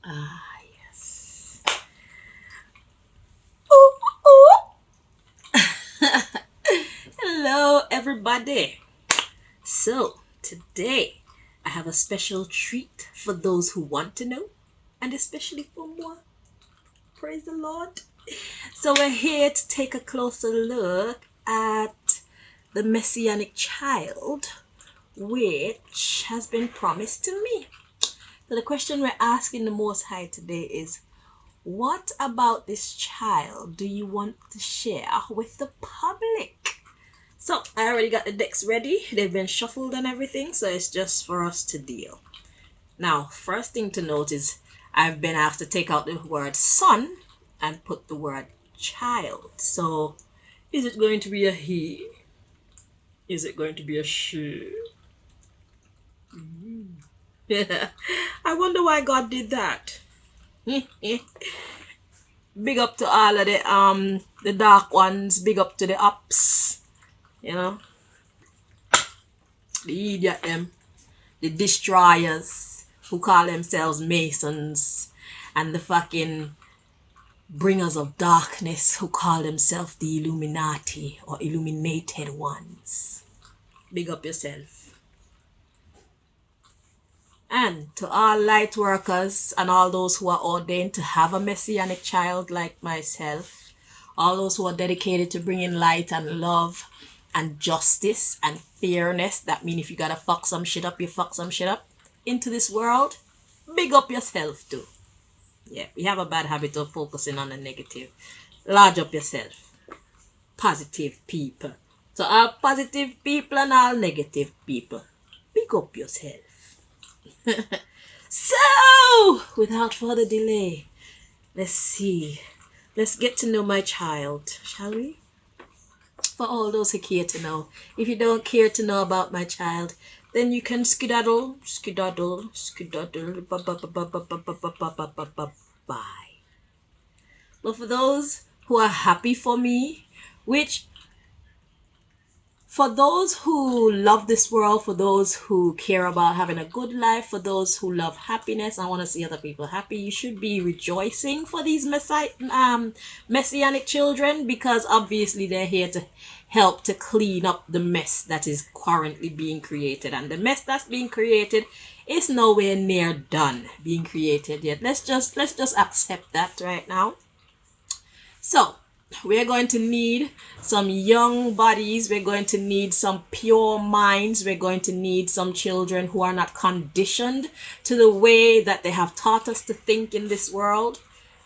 Ah, yes. Ooh, ooh. Hello, everybody. So, today I have a special treat for those who want to know, and especially for moi. Praise the Lord. So, we're here to take a closer look at the Messianic child, which has been promised to me. So, the question we're asking the Most High today is, what about this child do you want to share with the public? So I already got the decks ready. They've been shuffled and everything, so it's just for us to deal. Now, first thing to note is I've been asked to take out the word son and put the word child. So is it going to be a he? Is it going to be a she? Yeah. I wonder why God did that. Big up to all of the dark ones, big up to the ups, you know, the idiot them, the destroyers who call themselves masons, and the fucking bringers of darkness who call themselves the Illuminati or illuminated ones. Big up yourself. And to all light workers and all those who are ordained to have a messianic child like myself, all those who are dedicated to bringing light and love and justice and fairness, that means if you gotta fuck some shit up, you fuck some shit up, into this world, big up yourself too. Yeah, we have a bad habit of focusing on the negative. Large up yourself. Positive people. So all positive people and all negative people, big up yourself. So, without further delay, let's see. Let's get to know my child, shall we? For all those who care to know. If you don't care to know about my child, then you can skedaddle, skedaddle, skedaddle, bye. But for those who are happy for me, which for those who love this world, for those who care about having a good life, for those who love happiness and want to see other people happy, you should be rejoicing for these messianic children, because obviously they're here to help to clean up the mess that is currently being created. And the mess that's being created is nowhere near done being created yet. Let's just accept that right now. So, we're going to need some young bodies. We're going to need some pure minds. We're going to need some children who are not conditioned to the way that they have taught us to think in this world.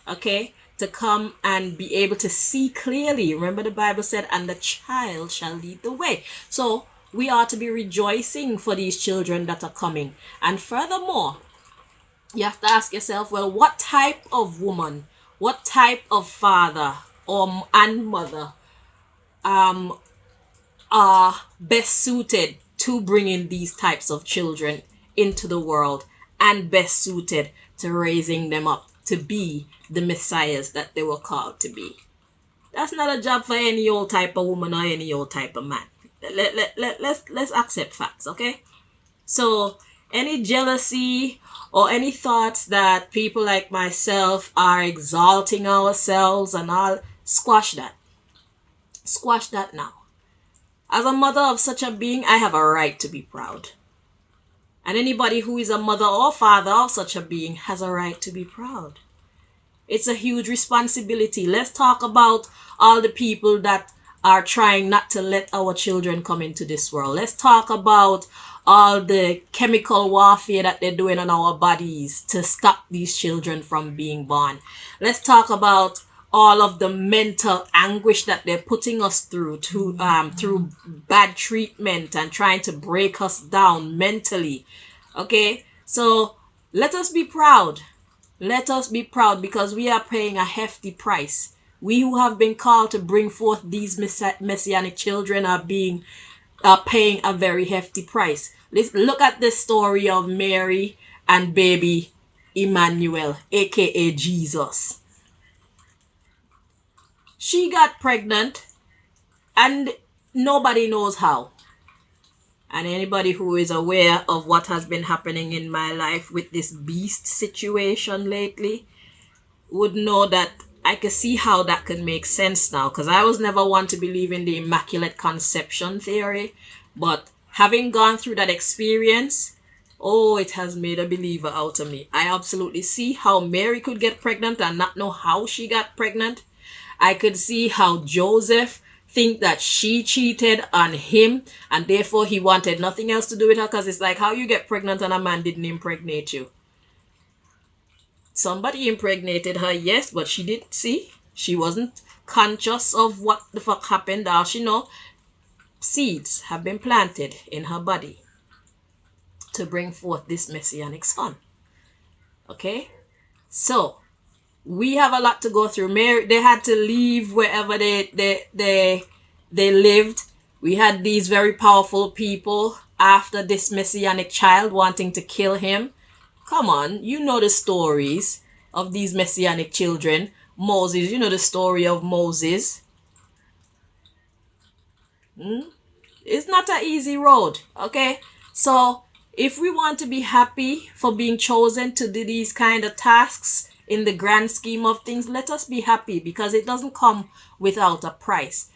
Okay? To come and be able to see clearly. Remember, the Bible said, and the child shall lead the way. So, we are to be rejoicing for these children that are coming. And furthermore, you have to ask yourself, well, what type of woman, what type of father or and mother um are best suited to bringing these types of children into the world, and best suited to raising them up to be the messiahs that they were called to be? That's not a job for any old type of woman or any old type of man. Let's accept facts, okay? So, any jealousy or any thoughts that people like myself are exalting ourselves and all, squash that. Squash that now. As a mother of such a being, I have a right to be proud. And anybody who is a mother or father of such a being has a right to be proud. It's a huge responsibility. Let's talk about all the people that are trying not to let our children come into this world. Let's talk about all the chemical warfare that they're doing on our bodies to stop these children from being born. Let's talk about all of the mental anguish that they're putting us through through bad treatment and trying to break us down mentally. Okay? So let us be proud. Let us be proud, because we are paying a hefty price. We who have been called to bring forth these messianic children are paying a very hefty price. Let's look at the story of Mary and baby Emmanuel, aka Jesus. She got pregnant and nobody knows how. And anybody who is aware of what has been happening in my life with this beast situation lately would know that I can see how that can make sense now, because I was never one to believe in the immaculate conception theory, but having gone through that experience, oh, it has made a believer out of me. I absolutely see how Mary could get pregnant and not know how she got pregnant. I could see how Joseph think that she cheated on him and therefore he wanted nothing else to do with her, because it's like, how you get pregnant and a man didn't impregnate you? Somebody impregnated her, yes, but she didn't see. She wasn't conscious of what the fuck happened. All she know, seeds have been planted in her body to bring forth this messianic son. Okay? So, we have a lot to go through. Mary, they had to leave wherever they lived. We had these very powerful people after this messianic child wanting to kill him. Come on, you know the stories of these messianic children. Moses, you know the story of Moses. It's not an easy road, okay? So if we want to be happy for being chosen to do these kind of tasks in the grand scheme of things, let us be happy, because it doesn't come without a price.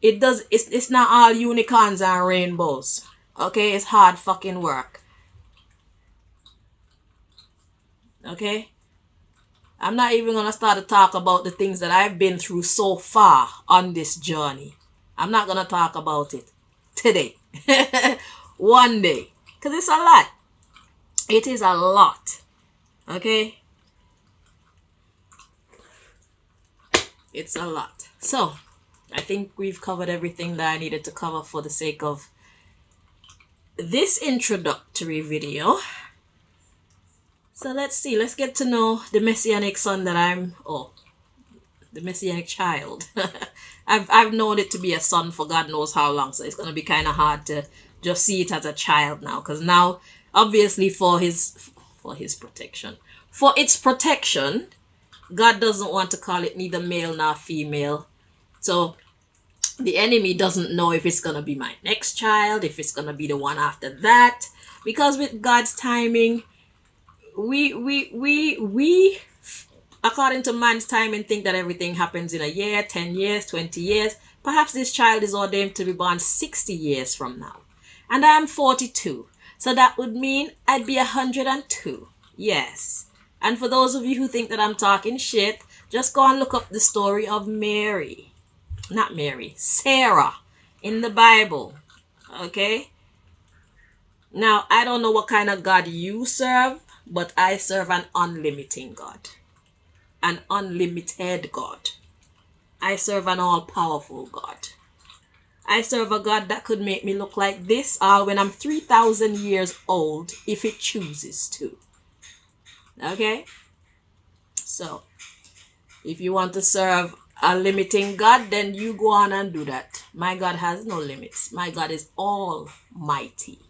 It's not all unicorns and rainbows, okay? It's hard fucking work, okay? I'm not even going to start to talk about the things that I've been through so far on this journey. I'm not going to talk about it today. One day. Because it's a lot. It is a lot. Okay? It's a lot. So, I think we've covered everything that I needed to cover for the sake of this introductory video. So let's see. Let's get to know the messianic son that the messianic child. I've known it to be a son for God knows how long, so it's going to be kind of hard to just see it as a child now, because now obviously for its protection, God doesn't want to call it neither male nor female. So the enemy doesn't know if it's going to be my next child, if it's going to be the one after that, because with God's timing, we according to man's timing think that everything happens in a year, 10 years, 20 years. Perhaps this child is ordained to be born 60 years from now. And I am 42. So that would mean I'd be 102. Yes. And for those of you who think that I'm talking shit, just go and look up the story of Sarah in the Bible. Okay? Now, I don't know what kind of God you serve, but I serve an unlimited God. An unlimited God. I serve an all-powerful God. I serve a God that could make me look like this when I'm 3,000 years old, if it chooses to. Okay? So, if you want to serve a limiting God, then you go on and do that. My God has no limits. My God is almighty.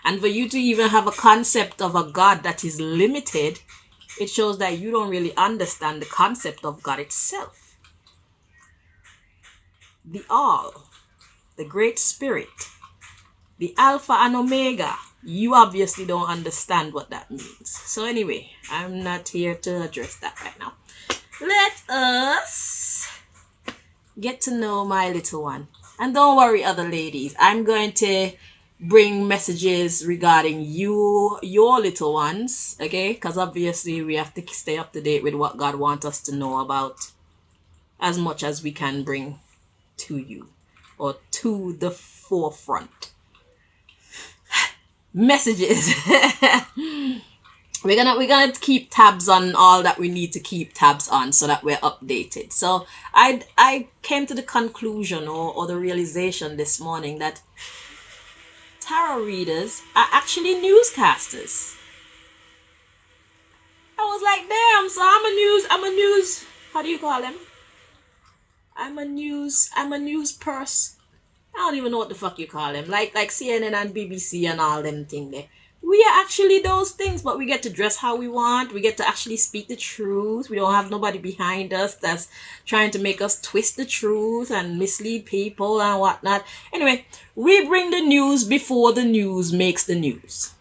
And for you to even have a concept of a God that is limited, it shows that you don't really understand the concept of God itself. The All, the Great Spirit, the Alpha and Omega. You obviously don't understand what that means. So anyway, I'm not here to address that right now. Let us get to know my little one. And don't worry, other ladies. I'm going to bring messages regarding your little ones, okay? Because obviously we have to stay up to date with what God wants us to know about, as much as we can bring to you, or to the forefront. Messages. We're gonna keep tabs on all that we need to keep tabs on, so that we're updated. So I came to the conclusion or the realization this morning that tarot readers are actually newscasters. I was like, damn, so I'm a news, how do you call them? I'm a news person. I don't even know what the fuck you call them. Like CNN and BBC and all them thing there. We are actually those things, but we get to dress how we want. We get to actually speak the truth. We don't have nobody behind us that's trying to make us twist the truth and mislead people and whatnot. Anyway, we bring the news before the news makes the news.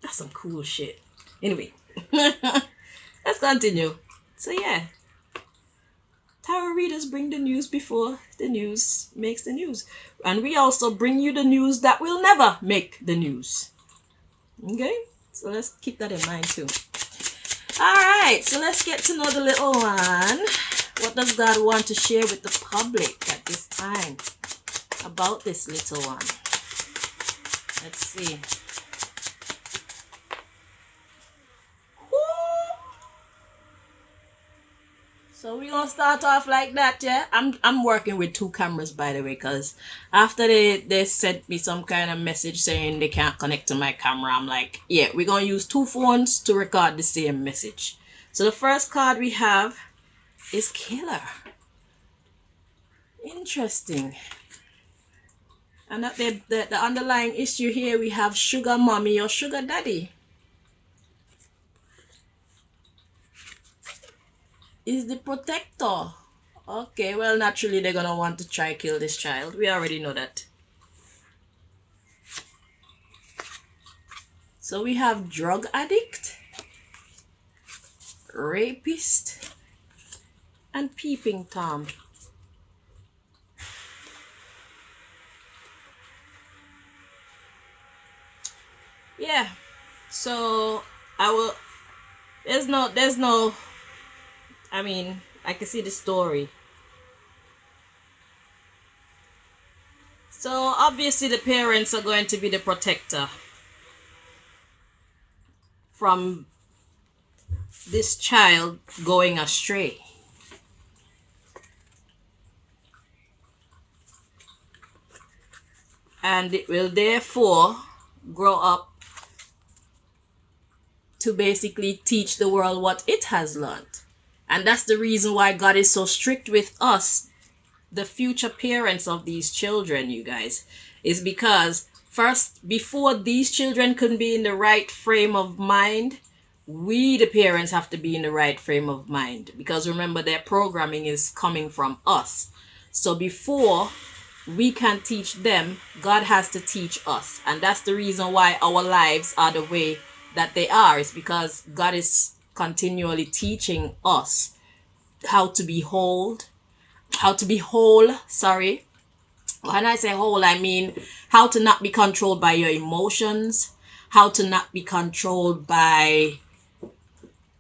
That's some cool shit. Anyway, let's continue. So yeah, tarot readers bring the news before the news makes the news. And we also bring you the news that will never make the news. Okay? So let's keep that in mind too. Alright, so let's get to know the little one. What does God want to share with the public at this time about this little one? Let's see. So we're gonna start off like that, yeah. I'm working with two cameras, by the way, because after they sent me some kind of message saying they can't connect to my camera, I'm like, yeah, we're gonna use two phones to record the same message. So the first card we have is Killer. Interesting. And that the underlying issue here, we have Sugar Mommy or Sugar Daddy. Is the protector. Okay, well, naturally they're gonna want to try kill this child. We already know that. So we have drug addict, rapist, and peeping Tom. Yeah. So I will. There's no. I mean, I can see the story. So obviously the parents are going to be the protector from this child going astray. And it will therefore grow up to basically teach the world what it has learned. And that's the reason why God is so strict with us, the future parents of these children, you guys, is because first, before these children can be in the right frame of mind, we, the parents, have to be in the right frame of mind. Because remember, their programming is coming from us. So before we can teach them, God has to teach us. And that's the reason why our lives are the way that they are. It's because God is continually teaching us how to be whole. Sorry. When I say whole, I mean how to not be controlled by your emotions, how to not be controlled by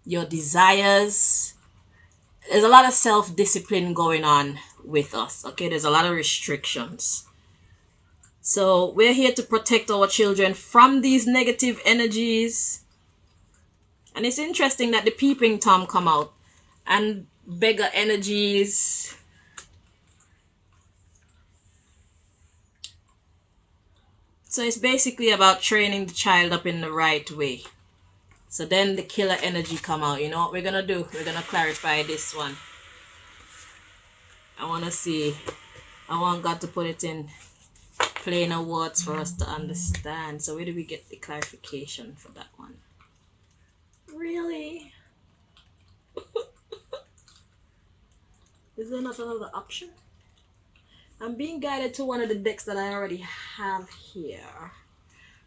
your desires. There's a lot of self-discipline going on with us. Okay, there's a lot of restrictions. So we're here to protect our children from these negative energies. And it's interesting that the peeping Tom come out and beggar energies. So it's basically about training the child up in the right way. So then the killer energy come out. You know what we're gonna do? We're gonna clarify this one. I wanna see. I want God to put it in plainer words for us to understand. So where do we get the clarification for that one? Really? Is there not another option? I'm being guided to one of the decks that I already have here.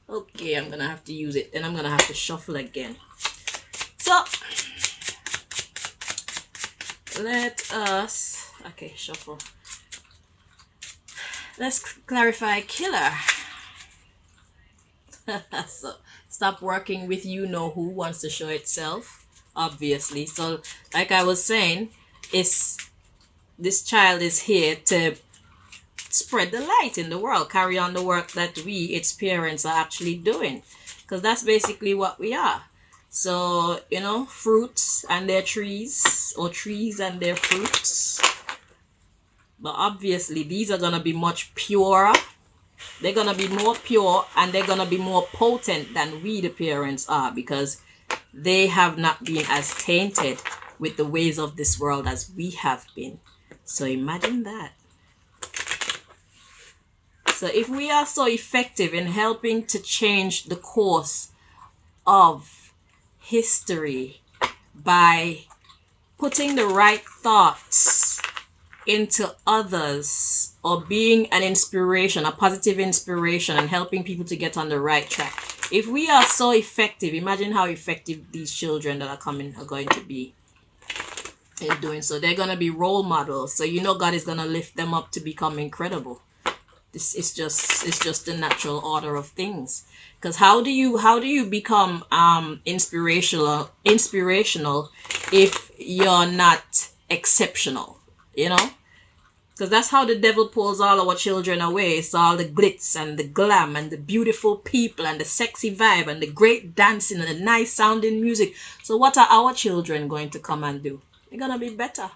Okay, I'm gonna have to use it. Then I'm gonna have to shuffle again. So let us, okay, shuffle. Let's clarify killer. So stop working with you know who wants to show itself, obviously. So like I was saying, this child is here to spread the light in the world, carry on the work that we, its parents, are actually doing, because that's basically what we are. So, you know, fruits and their trees, or trees and their fruits. But obviously these are going to be much purer. They're going to be more pure, and they're going to be more potent than we, the parents, are, because they have not been as tainted with the ways of this world as we have been. So imagine that. So if we are so effective in helping to change the course of history by putting the right thoughts into others, or being an inspiration, a positive inspiration, and helping people to get on the right track. If we are so effective, imagine how effective these children that are coming are going to be in doing so. They're going to be role models. So God is going to lift them up to become incredible. This is just the natural order of things. Because how do you become inspirational if you're not exceptional? Because that's how the devil pulls all our children away. It's all the glitz and the glam and the beautiful people and the sexy vibe and the great dancing and the nice sounding music. So what are our children going to come and do? They're going to be better.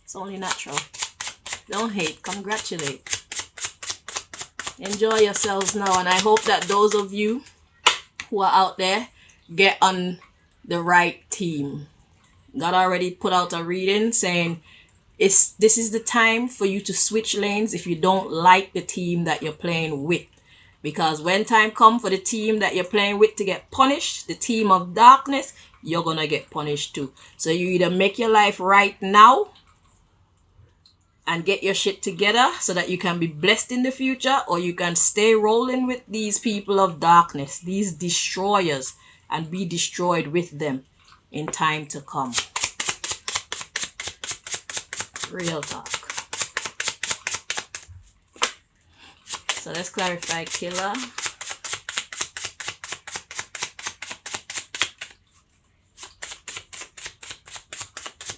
It's only natural. Don't hate. Congratulate. Enjoy yourselves now. And I hope that those of you who are out there get on the right team. God already put out a reading saying, this is the time for you to switch lanes if you don't like the team that you're playing with. Because when time comes for the team that you're playing with to get punished, the team of darkness, you're going to get punished too. So you either make your life right now and get your shit together so that you can be blessed in the future, or you can stay rolling with these people of darkness, these destroyers, and be destroyed with them in time to come. Real talk. So let's clarify killer.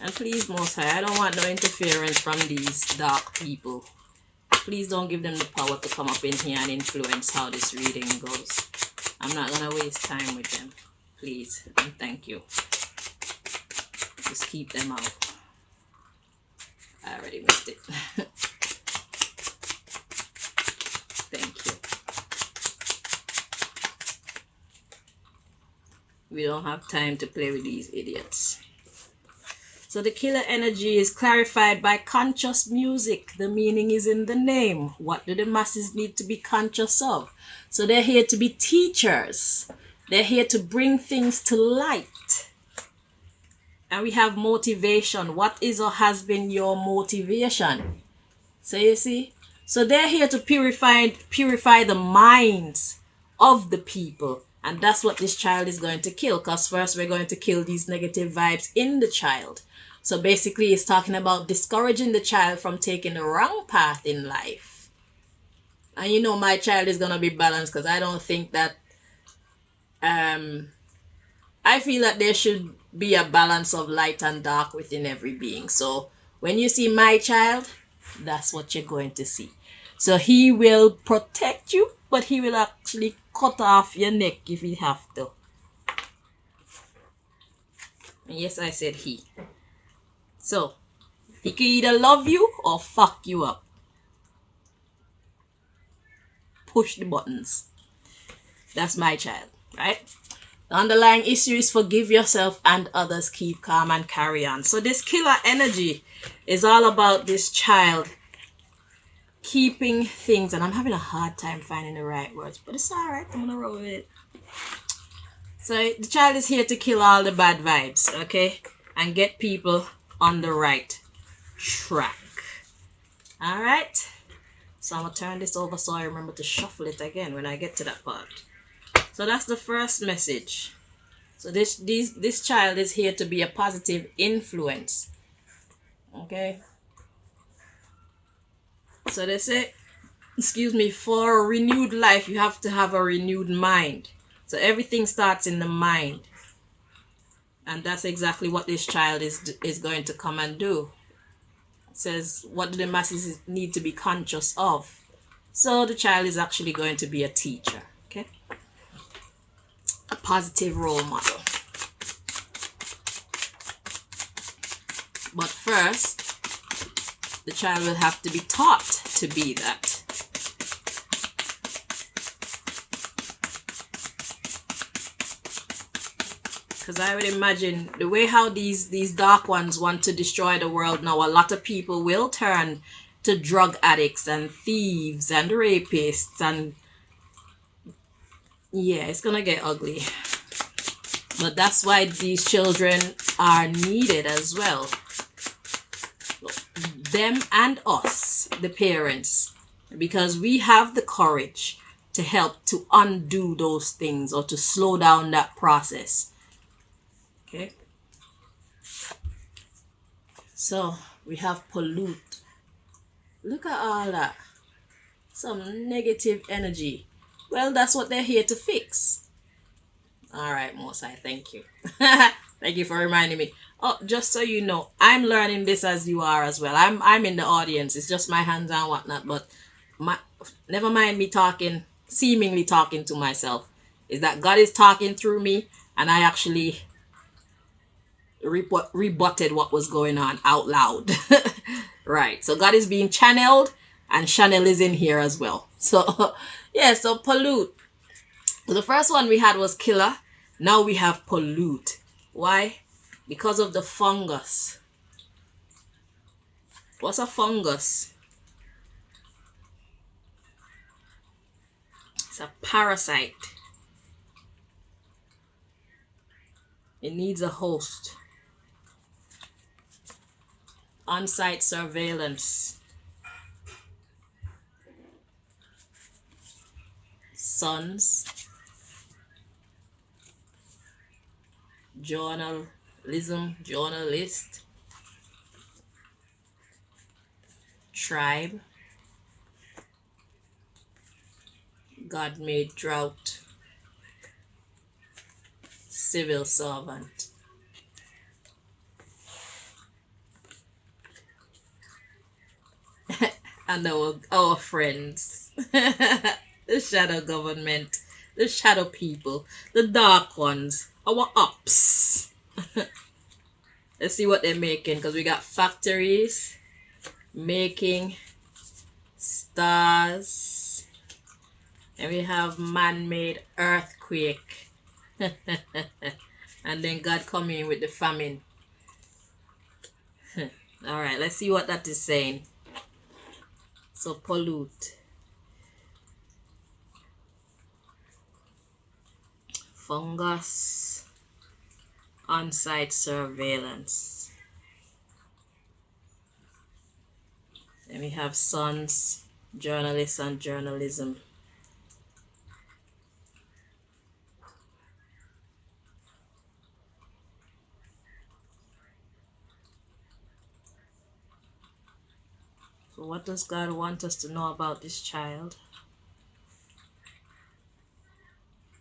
And please, Most High, I don't want no interference from these dark people. Please don't give them the power to come up in here and influence how this reading goes. I'm not going to waste time with them. Please and thank you. Just keep them out. I already missed it. Thank you. We don't have time to play with these idiots. So the killer energy is clarified by conscious music. The meaning is in the name. What do the masses need to be conscious of? So they're here to be teachers. They're here to bring things to light. And we have motivation. What is or has been your motivation? So you see? So they're here to purify the minds of the people. And that's what this child is going to kill. Because first we're going to kill these negative vibes in the child. So basically it's talking about discouraging the child from taking the wrong path in life. And my child is going to be balanced, because I don't think that I feel that there should be a balance of light and dark within every being. So when you see my child, that's what you're going to see. So he will protect you, but he will actually cut off your neck if he have to. And yes, I said he. So he can either love you or fuck you up. Push the buttons. That's my child, right? The underlying issue is forgive yourself and others, keep calm and carry on. So this killer energy is all about this child keeping things, and I'm having a hard time finding the right words, but it's all right. I'm going to roll with it. So the child is here to kill all the bad vibes, okay? And get people on the right track. All right? So I'm going to turn this over so I remember to shuffle it again when I get to that part. So that's the first message. So this child is here to be a positive influence. Okay. So they say, for a renewed life, you have to have a renewed mind. So everything starts in the mind. And that's exactly what this child is going to come and do. It says, what do the masses need to be conscious of? So the child is actually going to be a teacher. Okay. A positive role model. But first, the child will have to be taught to be that. Because I would imagine the way how these dark ones want to destroy the world now, a lot of people will turn to drug addicts and thieves and rapists, and yeah, it's gonna get ugly. But that's why these children are needed as well. Them and us, the parents, because we have the courage to help to undo those things or to slow down that process. Okay. So we have pollute. Look at all that. Some negative energy. Well, that's what they're here to fix. All right, Mosai, thank you. Thank you for reminding me. Oh, just so you know, I'm learning this as you are as well. I'm in the audience. It's just my hands and whatnot, but my never mind me talking, seemingly talking to myself. Is that God is talking through me, and I actually rebutted what was going on out loud. Right. So God is being channeled, and Chanel is in here as well. So yeah, so pollute. So the first one we had was killer. Now we have pollute. Why? Because of the fungus. What's a fungus? It's a parasite. It needs a host. On-site surveillance. Sons. Journalist. Tribe. God-made drought. Civil servant. And our friends. The shadow government. The shadow people. The dark ones. Our ops. Let's see what they're making, because we got factories making stars, and we have man-made earthquake. And then God coming with the famine. All right, let's see what that is saying. So pollute. Fungus. On-site surveillance. Then we have sons, journalists, and journalism. So what does God want us to know about this child?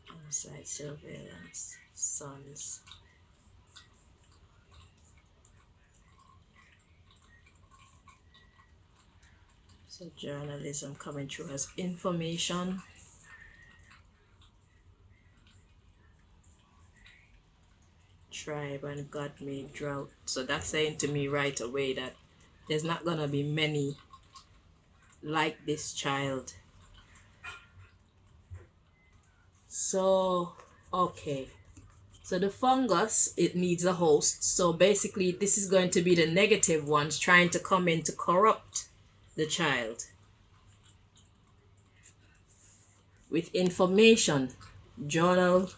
On-site surveillance, sons. So journalism coming through as information. Tribe and God-made drought. So that's saying to me right away that there's not gonna be many like this child. So okay. So the fungus, it needs a host. So basically this is going to be the negative ones trying to come in to corrupt the child with information. Journal,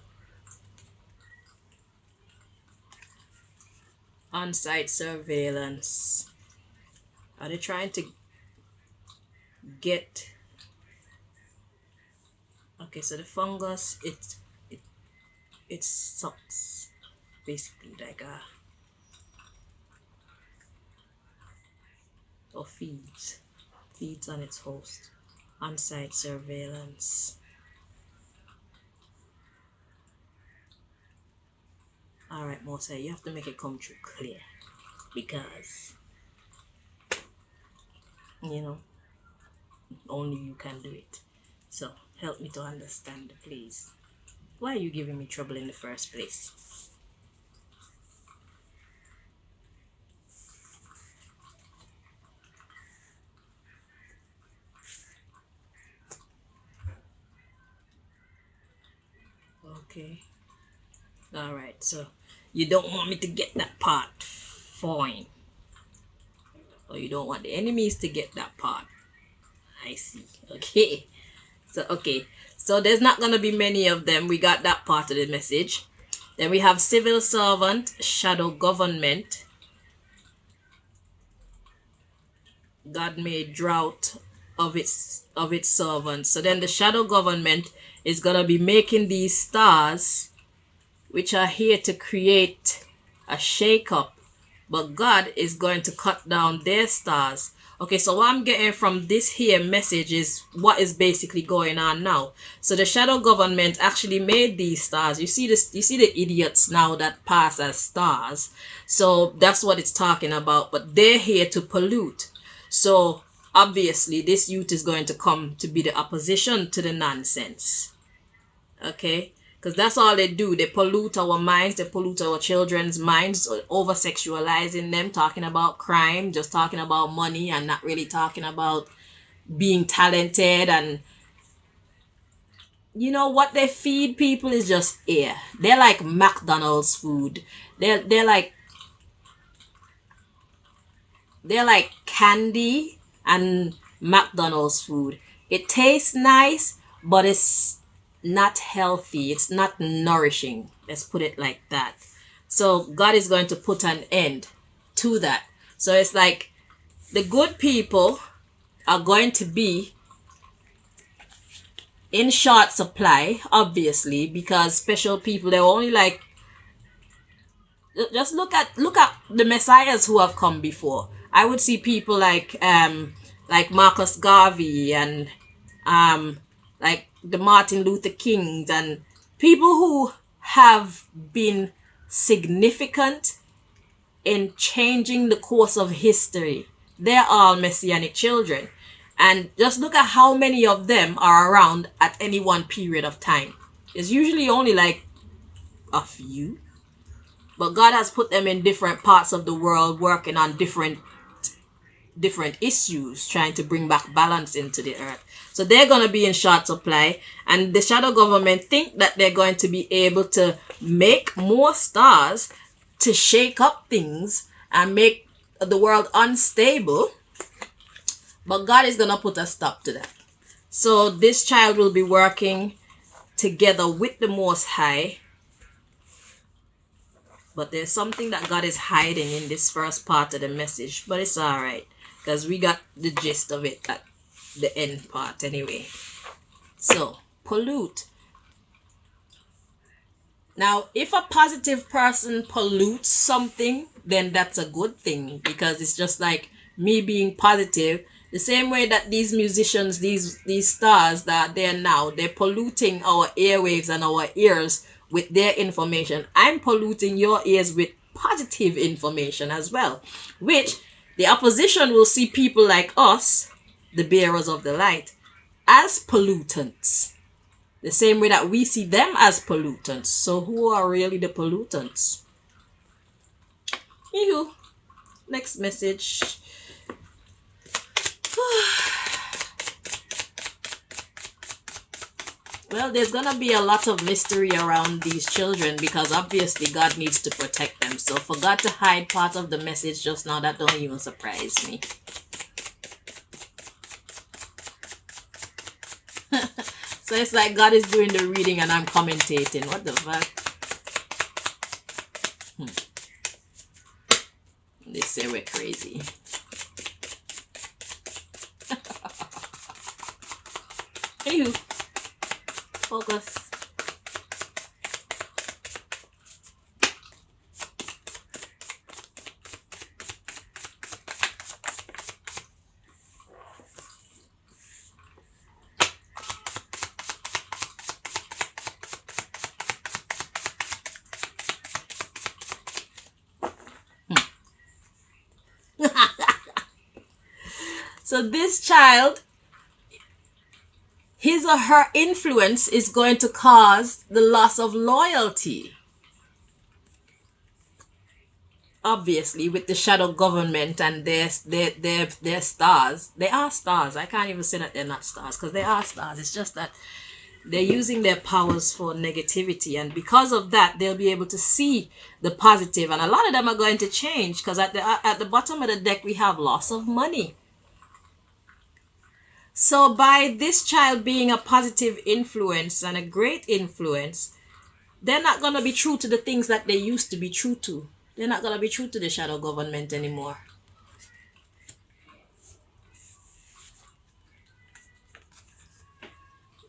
on-site surveillance. Are they trying to get... Okay, so the fungus, it sucks, basically, like or feeds on its host. On-site surveillance. All right, Mosai, you have to make it come true clear, because you know only you can do it. So help me to understand, please. Why are you giving me trouble in the first place? Okay. All right, so you don't want me to get that part. Fine. Or you don't want the enemies to get that part. I see. Okay. So there's not gonna be many of them. We got that part of the message. Then we have civil servant, shadow government. God made drought of its servants. So then the shadow government is gonna be making these stars, which are here to create a shake-up. But God is going to cut down their stars. Okay, so what I'm getting from this here message is what is basically going on now. So the shadow government actually made these stars. You see this, you see the idiots now that pass as stars. So that's what it's talking about. But they're here to pollute. So obviously this youth is going to come to be the opposition to the nonsense. Okay, because that's all they do. They pollute our minds, they pollute our children's minds, over sexualizing them, talking about crime, just talking about money, and not really talking about being talented. And you know what they feed people is just air. They're like McDonald's food. They're like candy and McDonald's food. It tastes nice, but it's not healthy. It's not nourishing. Let's put it like that. So God is going to put an end to that. So it's like the good people are going to be in short supply, obviously, because special people, they're only like, just look at the messiahs who have come before. I would see people like Marcus Garvey and like the Martin Luther Kings and people who have been significant in changing the course of history. They're all Messianic children. And just look at how many of them are around at any one period of time. It's usually only like a few. But God has put them in different parts of the world working on different issues, trying to bring back balance into the earth. So they're going to be in short supply, and the shadow government think that they're going to be able to make more stars to shake up things and make the world unstable. But God is going to put a stop to that. So this child will be working together with the Most High. But there's something that God is hiding in this first part of the message. But it's all right, because we got the gist of it at the end part anyway. So, pollute. Now, if a positive person pollutes something, then that's a good thing, because it's just like me being positive. The same way that these musicians, these stars that are there now, they're polluting our airwaves and our ears with their information. I'm polluting your ears with positive information as well, which the opposition will see people like us, the bearers of the light, as pollutants. The same way that we see them as pollutants. So who are really the pollutants? Anywho, next message. Well, there's gonna be a lot of mystery around these children, because obviously God needs to protect them. So for God to hide part of the message just now, that don't even surprise me. So it's like God is doing the reading and I'm commentating. What the fuck? They say we're crazy. Anywho, focus. So this child, his or her influence is going to cause the loss of loyalty. Obviously, with the shadow government and their stars. They are stars. I can't even say that they're not stars, because they are stars. It's just that They're using their powers for negativity, and because of that, they'll be able to see the positive, and a lot of them are going to change, because at the bottom of the deck we have loss of money. So by this child being a positive influence and a great influence, they're not going to be true to the things that they used to be true to. They're not going to be true to the shadow government anymore.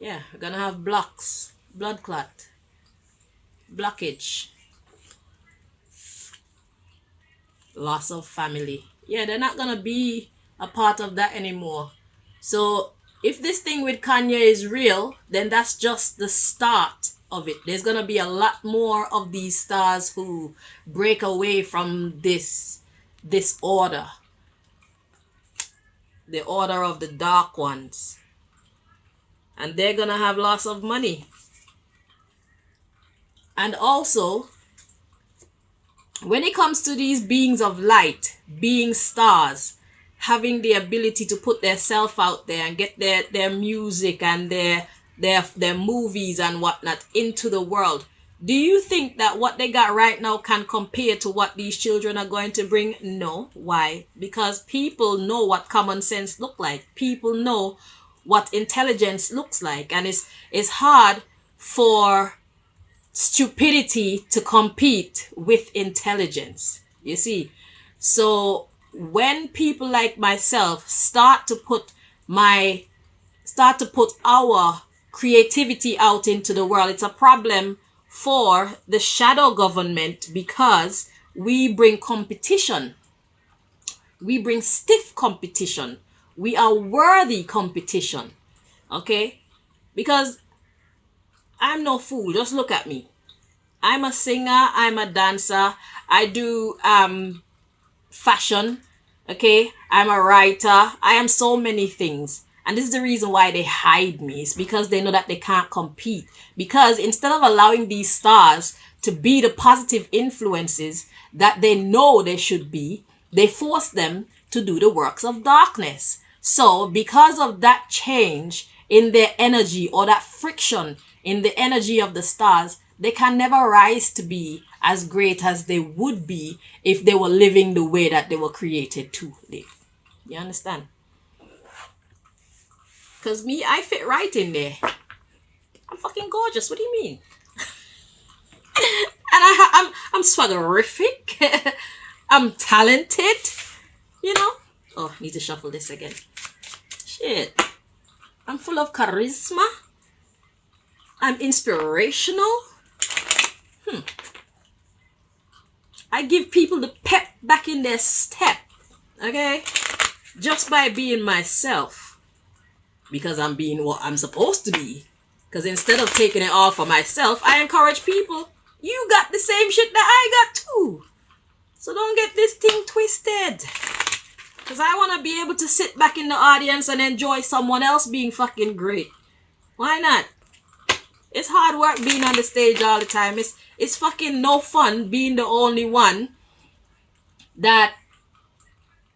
Yeah, we're going to have blocks, blood clot, blockage, loss of family. Yeah, they're not going to be a part of that anymore. So if this thing with Kanye is real, then that's just the start of it. There's going to be a lot more of these stars who break away from this order, the order of the dark ones, and they're going to have lots of money. And also, when it comes to these beings of light, being stars, having the ability to put their self out there and get their music and their movies and whatnot into the world, do you think that what they got right now can compare to what these children are going to bring? No. Why? Because people know what common sense look like. People know what intelligence looks like, and it's hard for stupidity to compete with intelligence, you see. So when people like myself start to put our creativity out into the world, it's a problem for the shadow government, because we bring competition. We bring stiff competition. We are worthy competition. Okay? Because I'm no fool. Just look at me. I'm a singer. I'm a dancer. I do fashion. Okay? I'm a writer. I am so many things. And this is the reason why they hide me. It's because they know that they can't compete. Because instead of allowing these stars to be the positive influences that they know they should be, they force them to do the works of darkness. So because of that change in their energy, or that friction in the energy of the stars, they can never rise to be as great as they would be if they were living the way that they were created to live. You understand? Because me, I fit right in there. I'm fucking gorgeous. What do you mean? And I'm swaggerific. I'm talented. You know? Oh, need to shuffle this again. Shit. I'm full of charisma. I'm inspirational. I give people the pep back in their step. Okay? Just by being myself. Because I'm being what I'm supposed to be. Because instead of taking it all for myself, I encourage people. You got the same shit that I got too. So don't get this thing twisted. Because I want to be able to sit back in the audience and enjoy someone else being fucking great. Why not? It's hard work being on the stage all the time. It's fucking no fun being the only one that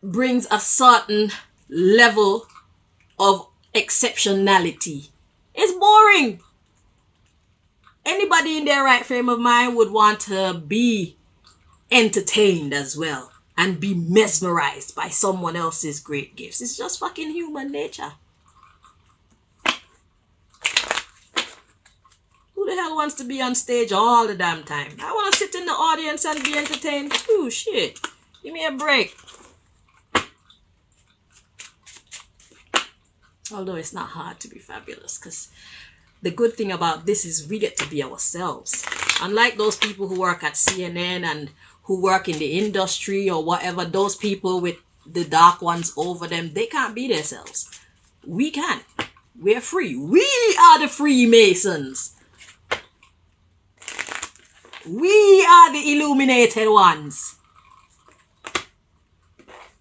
brings a certain level of exceptionality. It's boring. Anybody in their right frame of mind would want to be entertained as well and be mesmerized by someone else's great gifts. It's just fucking human nature. Who the hell wants to be on stage all the damn time? I want to sit in the audience and be entertained too. Shit. Give me a break. Although it's not hard to be fabulous, because the good thing about this is we get to be ourselves. Unlike those people who work at CNN and who work in the industry or whatever, those people with the dark ones over them, they can't be themselves. We can. We're free. We are the Freemasons. We are the illuminated ones.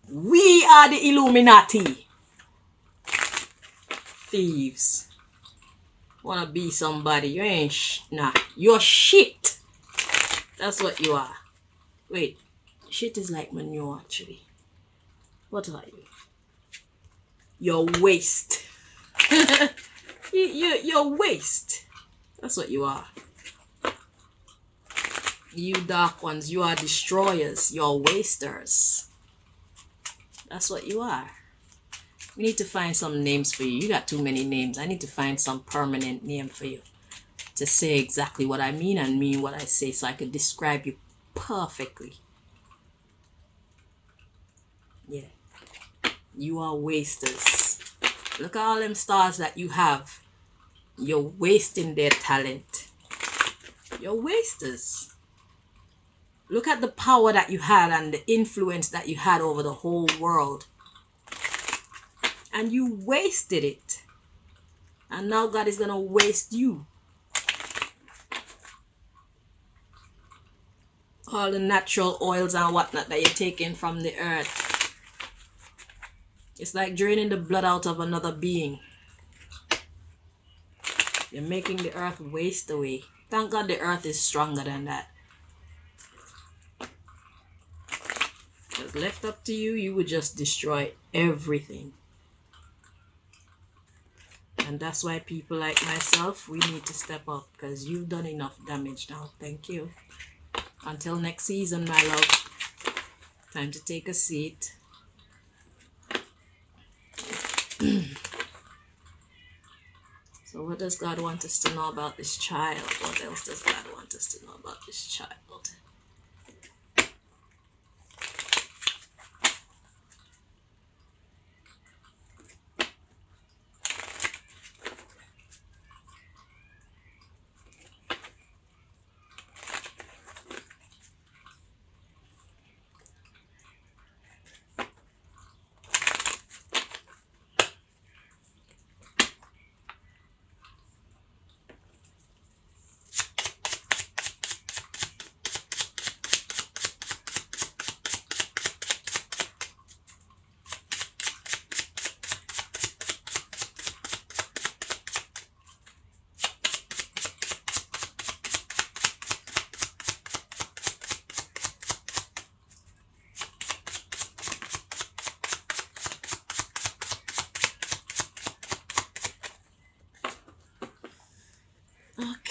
We are the Illuminati. Thieves. Wanna be somebody. You ain't nah. You're shit. That's what you are. Wait. Shit is like manure actually. What are you? You're waste. You're waste. That's what you are. You dark ones, you are destroyers. You're wasters. That's what you are. We need to find some names for you. You got too many names. I need to find some permanent name for you to say exactly what I mean and mean what I say so I could describe you perfectly. Yeah. You are wasters. Look at all them stars that you have. You're wasting their talent. You're wasters. Look at the power that you had and the influence that you had over the whole world. And you wasted it. And now God is going to waste you. All the natural oils and whatnot that you're taking from the earth. It's like draining the blood out of another being. You're making the earth waste away. Thank God the earth is stronger than that. If left up to you, you would just destroy everything. And that's why people like myself, we need to step up because you've done enough damage now. Thank you. Until next season, my love. Time to take a seat. So what does God want us to know about this child? What else does God want us to know about this child?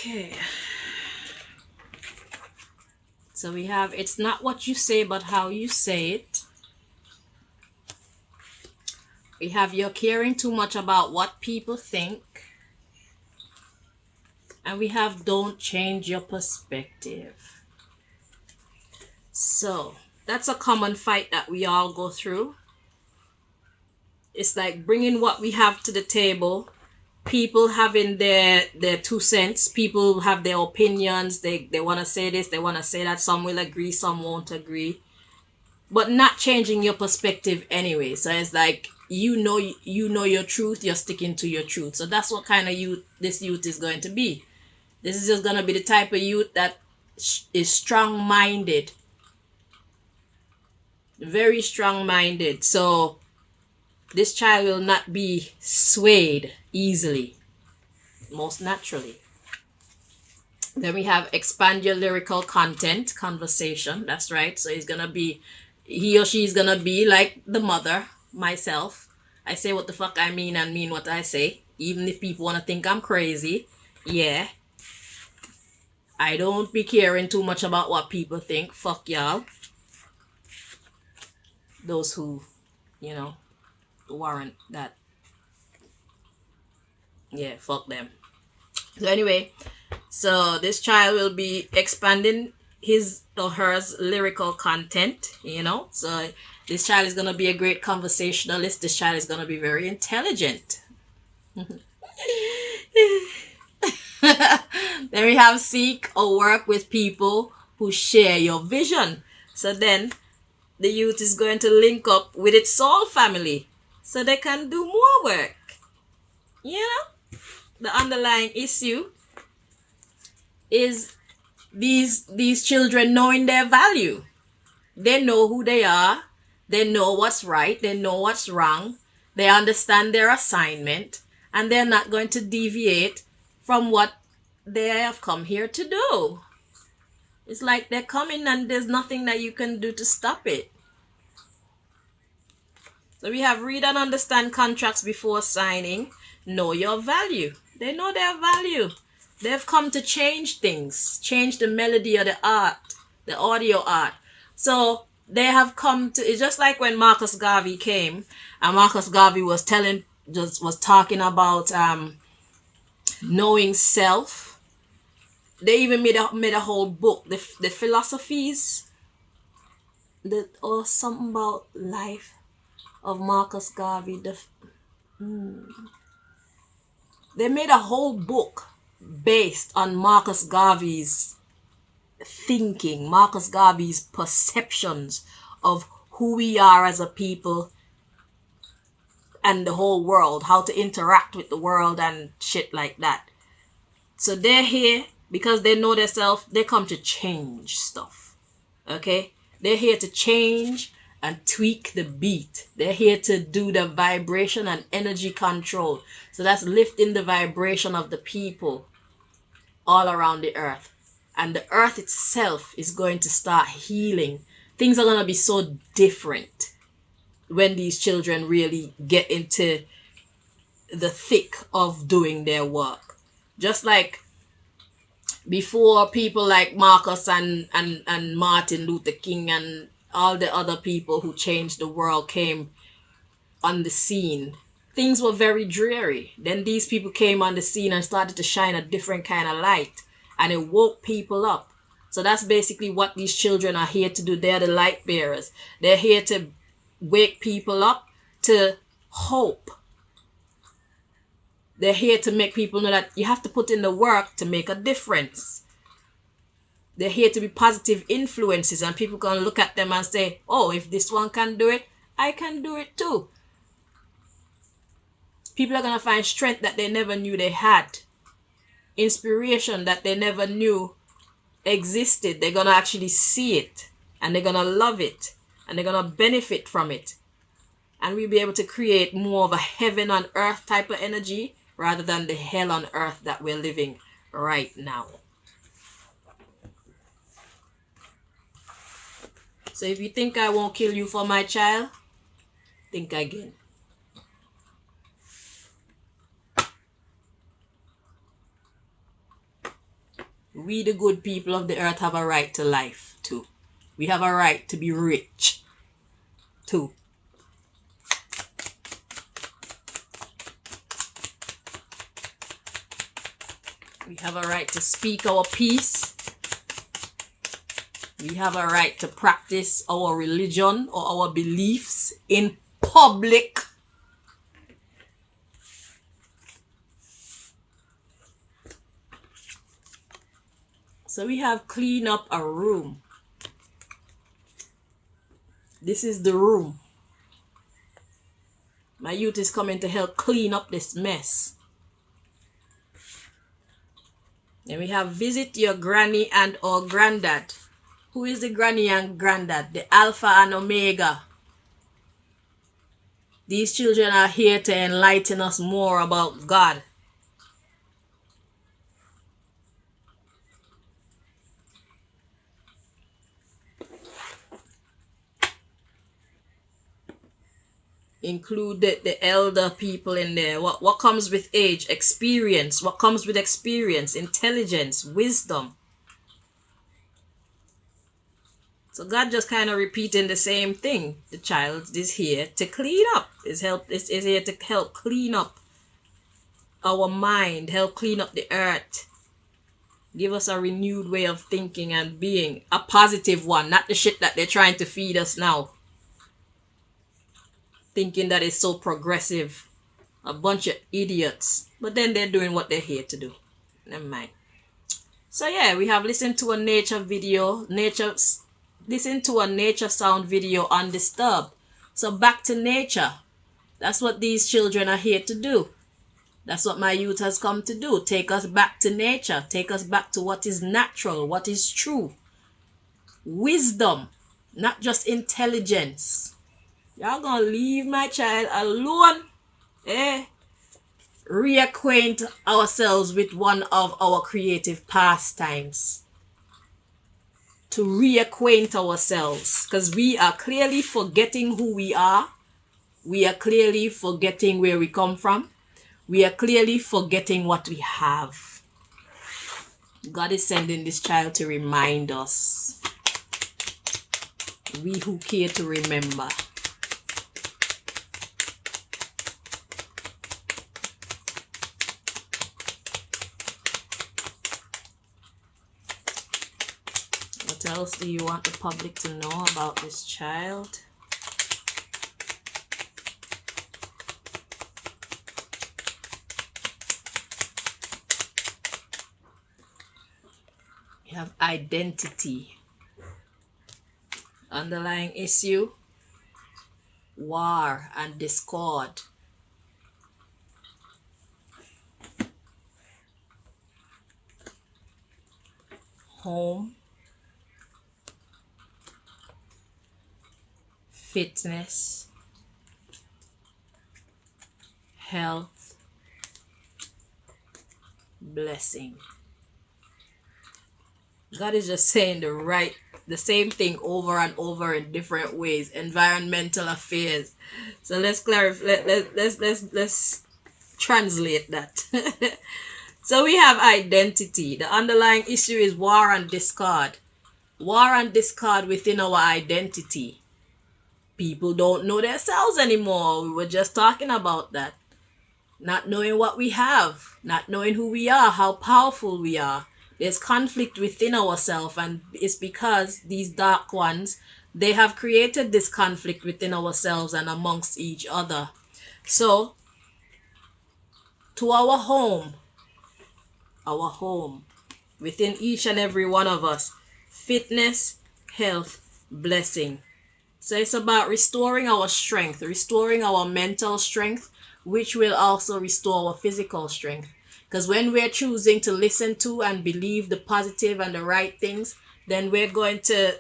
Okay. So we have, it's not what you say, but how you say it. We have, you're caring too much about what people think. And we have, don't change your perspective. So that's a common fight that we all go through. It's like bringing what we have to the table. People having their 2 cents. People have their opinions. They want to say this, they want to say that. Some will agree, some won't agree, but not changing your perspective anyway. So it's like you know your truth, you're sticking to your truth. So that's what kind of youth this youth is going to be. This is just going to be the type of youth that is strong-minded, very strong-minded. So this child will not be swayed easily, most naturally. Then we have expand your lyrical content, conversation. That's right. So he or she is gonna be like the mother, myself. I say what the fuck I mean and mean what I say, even if people wanna think I'm crazy. Yeah. I don't be caring too much about what people think. Fuck y'all. Those who, warrant that. Yeah, fuck them. So anyway, so this child will be expanding his or her lyrical content, So this child is going to be a great conversationalist. This child is going to be very intelligent. Then we have seek or work with people who share your vision. So then the youth is going to link up with its soul family so they can do more work. The underlying issue is these children knowing their value. They know who they are. They know what's right. They know what's wrong. They understand their assignment, and they're not going to deviate from what they have come here to do. It's like they're coming and there's nothing that you can do to stop it. So we have read and understand contracts before signing. know your value. They know their value. They've come to change things, change the melody of the art, the audio art. So they have come to, it's just like when Marcus Garvey came, and Marcus Garvey was talking about knowing self. They even made a whole book, the philosophies, or something about life of Marcus Garvey. They made a whole book based on Marcus Garvey's thinking, Marcus Garvey's perceptions of who we are as a people and the whole world, how to interact with the world and shit like that. So they're here because they know themselves. They come to change stuff. Okay? They're here to change and tweak the beat. They're here to do the vibration and energy control. So that's lifting the vibration of the people all around the earth. And the earth itself is going to start healing. Things are going to be so different when these children really get into the thick of doing their work. Just like before, people like Marcus and Martin Luther King and all the other people who changed the world came on the scene, things were very dreary. Then these people came on the scene and started to shine a different kind of light, and it woke people up. So that's basically what these children are here to do. They're the light bearers. They're here to wake people up to hope. They're here to make people know that you have to put in the work to make a difference. They're here to be positive influences, and people can look at them and say, oh, if this one can do it, I can do it too. People are going to find strength that they never knew they had, inspiration that they never knew existed. They're going to actually see it, and they're going to love it, and they're going to benefit from it. And we'll be able to create more of a heaven on earth type of energy rather than the hell on earth that we're living right now. So if you think I won't kill you for my child, think again. We, the good people of the earth, have a right to life too. We have a right to be rich too. We have a right to speak our peace. We have a right to practice our religion or our beliefs in public. So we have clean up a room. This is the room. My youth is coming to help clean up this mess. And we have visit your granny and or granddad. Who is the granny and granddad? The Alpha and Omega. These children are here to enlighten us more about God. Include the elder people in there. What comes with age? Experience. What comes with experience? Intelligence, wisdom. So God just kind of repeating the same thing. The child is here to clean up. Is here to help clean up our mind, help clean up the earth. Give us a renewed way of thinking and being. A positive one, not the shit that they're trying to feed us now. Thinking that it's so progressive. A bunch of idiots. But then they're doing what they're here to do. Never mind. So yeah, we have listened to a nature video. Listen to a nature sound video undisturbed. So back to nature. That's what these children are here to do. That's what my youth has come to do. Take us back to nature. Take us back to what is natural, what is true. Wisdom, not just intelligence. Y'all gonna leave my child alone? Reacquaint ourselves with one of our creative pastimes. To reacquaint ourselves, because we are clearly forgetting who we are. We are clearly forgetting where we come from. we are clearly forgetting what we have. God is sending this child to remind us. We who care to remember. What else do you want the public to know about this child? You have identity. Underlying issue, war and discord. Home, fitness, health, blessing. God is just saying the same thing over and over in different ways. Environmental affairs. So let's clarify. Let's translate that. So we have identity. The underlying issue is war and discord. War and discord within our identity. People don't know themselves anymore. We were just talking about that. Not knowing what we have, not knowing who we are, how powerful we are. There's conflict within ourselves, and it's because these dark ones, they have created this conflict within ourselves and amongst each other. So, to our home, within each and every one of us, fitness, health, blessing. So it's about restoring our strength, restoring our mental strength, which will also restore our physical strength. Because when we're choosing to listen to and believe the positive and the right things, then we're going to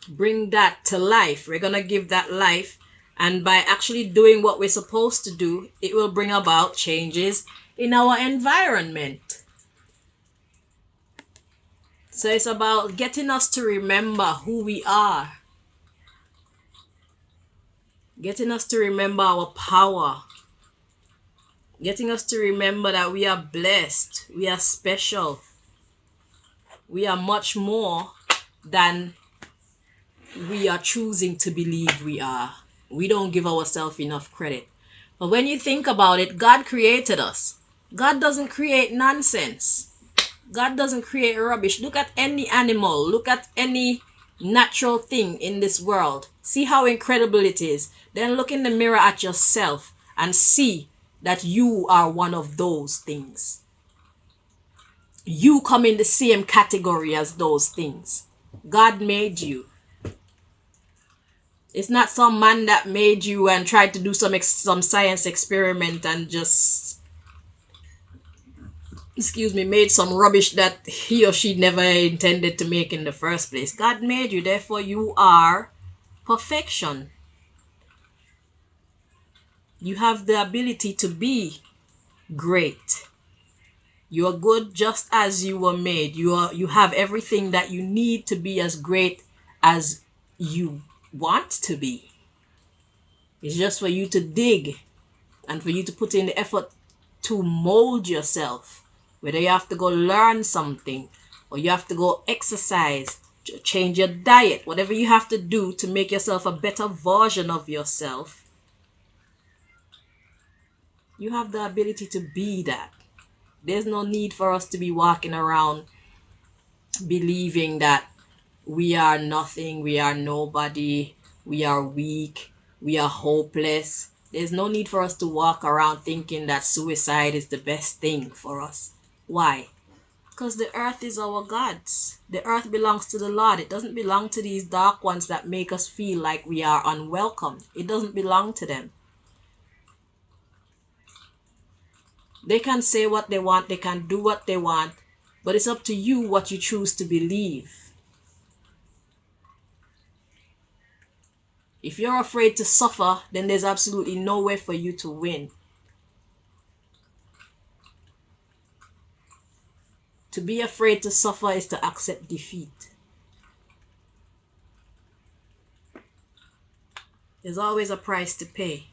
bring that to life. We're going to give that life. And by actually doing what we're supposed to do, it will bring about changes in our environment. So it's about getting us to remember who we are. Getting us to remember our power. Getting us to remember that we are blessed. We are special. We are much more than we are choosing to believe we are. We don't give ourselves enough credit. But when you think about it, God created us. God doesn't create nonsense. God doesn't create rubbish. Look at any animal. Look at any natural thing in this world. See how incredible it is. Then look in the mirror at yourself and see that you are one of those things. You come in the same category as those things. God made you. It's not some man that made you and tried to do some science experiment and just, made some rubbish that he or she never intended to make in the first place. God made you, therefore you are perfection. You have the ability to be great. You are good just as you were made. You have everything that you need to be as great as you want to be. It's just for you to dig and for you to put in the effort to mold yourself. Whether you have to go learn something or you have to go exercise, change your diet, whatever you have to do to make yourself a better version of yourself, you have the ability to be that. There's no need for us to be walking around believing that we are nothing, we are nobody, we are weak, we are hopeless. There's no need for us to walk around thinking that suicide is the best thing for us. Why? Because the earth is our God's. The earth belongs to the Lord. It doesn't belong to these dark ones that make us feel like we are unwelcome. It doesn't belong to them. They can say what they want, they can do what they want, but it's up to you what you choose to believe. If you're afraid to suffer, then there's absolutely no way for you to win. To be afraid to suffer is to accept defeat. There's always a price to pay.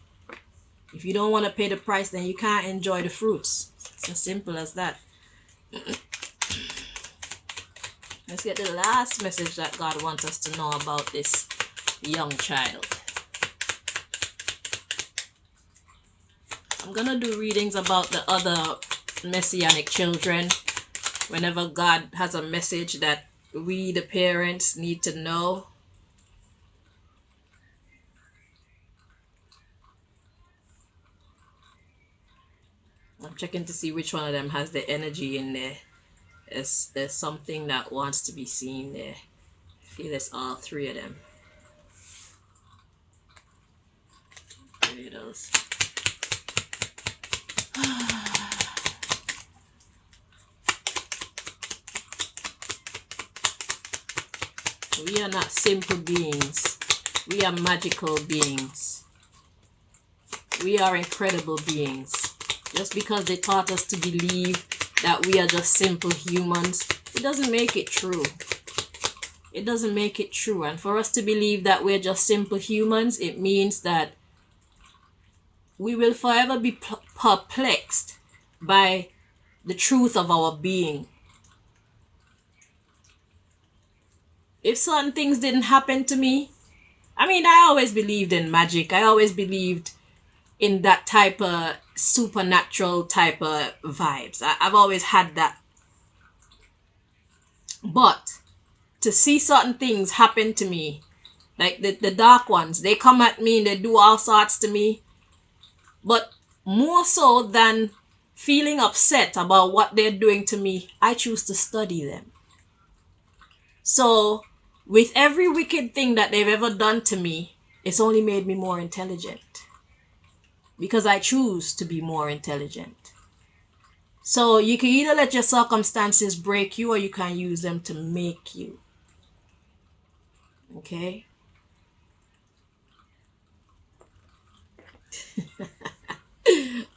If you don't want to pay the price, then you can't enjoy the fruits. It's as simple as that. Let's get the last message that God wants us to know about this young child. I'm going to do readings about the other Messianic children whenever God has a message that we, the parents, need to know. I'm checking to see which one of them has the energy in there. There's something that wants to be seen there. I feel it's all three of them. Three of those. We are not simple beings. We are magical beings. We are incredible beings. Just because they taught us to believe that we are just simple humans, it doesn't make it true. It doesn't make it true. And for us to believe that we're just simple humans, it means that we will forever be perplexed by the truth of our being. If certain things didn't happen to me, I mean, I always believed in magic. I always believed in that type of supernatural type of vibes. I've always had that. But to see certain things happen to me, like the dark ones, they come at me and they do all sorts to me. But more so than feeling upset about what they're doing to me, I choose to study them. So with every wicked thing that they've ever done to me, it's only made me more intelligent. Because I choose to be more intelligent. So you can either let your circumstances break you or you can use them to make you. Okay?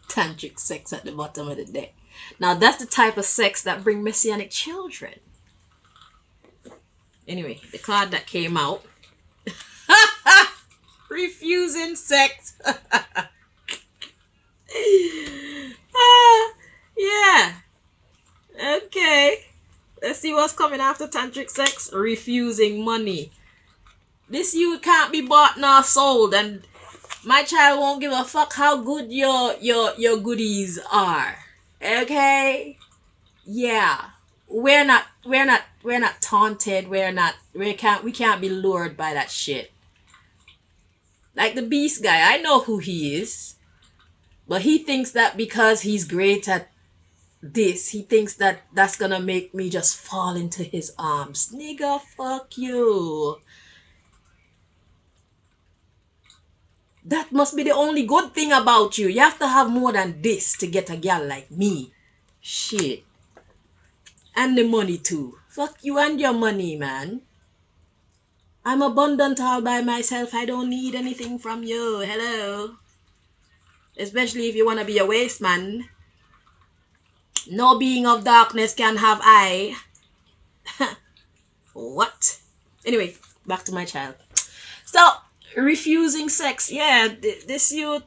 Tantric sex at the bottom of the deck. Now that's the type of sex that bring Messianic children. Anyway, the card that came out. Refusing sex. Yeah. Okay. Let's see what's coming after tantric sex. Refusing money. This you can't be bought nor sold, and my child won't give a fuck how good your goodies are. Okay? Yeah. We're not taunted. We can't be lured by that shit. Like the beast guy, I know who he is. But he thinks that because he's great at this, he thinks that that's gonna make me just fall into his arms. Nigga, fuck you. That must be the only good thing about you. You have to have more than this to get a gal like me. Shit. And the money too. Fuck you and your money, man. I'm abundant all by myself. I don't need anything from you. Hello. Especially if you want to be a waste man. No being of darkness can have I. What? Anyway, back to my child. So, refusing sex. Yeah, this youth,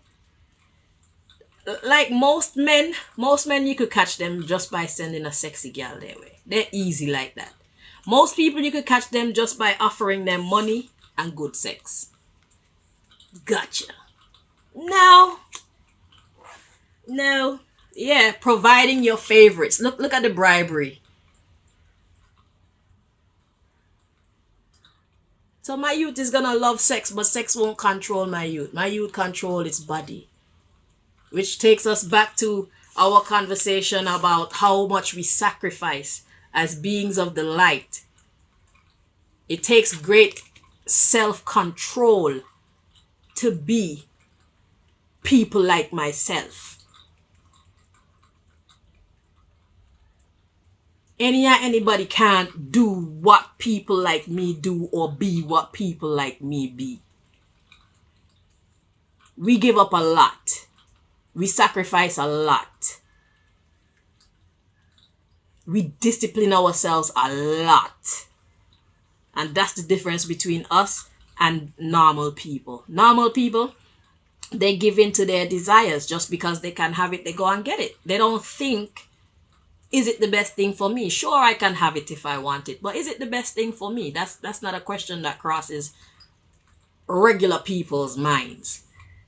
like most men you could catch them just by sending a sexy girl their way. They're easy like that. Most people you could catch them just by offering them money and good sex. Gotcha. No. Yeah, providing your favorites. Look at the bribery. So my youth is gonna love sex, but sex won't control my youth. My youth control its body. Which takes us back to our conversation about how much we sacrifice as beings of the light. It takes great self-control to be people like myself. Anybody can't do what people like me do or be what people like me be. We give up a lot. We sacrifice a lot. We discipline ourselves a lot. And that's the difference between us and normal people. Normal people, They give in to their desires. Just because they can have it, they go and get it. They don't think, is it the best thing for me? Sure, I can have it if I want it, but is it the best thing for me? That's not a question that crosses regular people's minds.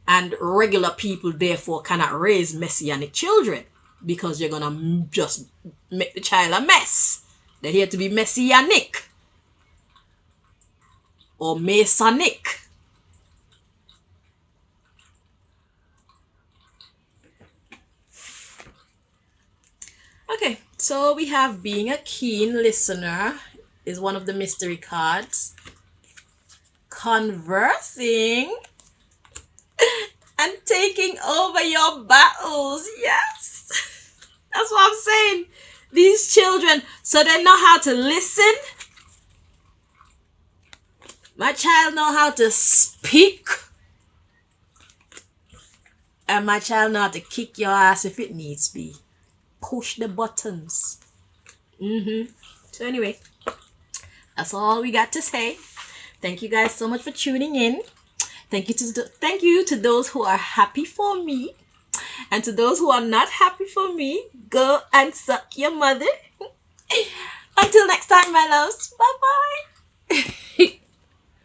And regular people therefore cannot raise messianic children, because you're gonna just make the child a mess. They're here to be messianic or Masonic. Okay, so we have being a keen listener is one of the mystery cards. Conversing and taking over your battles. Yes. That's what I'm saying. These children, so they know how to listen. My child know how to speak. And my child know how to kick your ass if it needs be. Push the buttons. So anyway, that's all we got to say. Thank you guys so much for tuning in. Thank you to those who are happy for me. And to those who are not happy for me, go and suck your mother. Until next time, my loves. Bye-bye.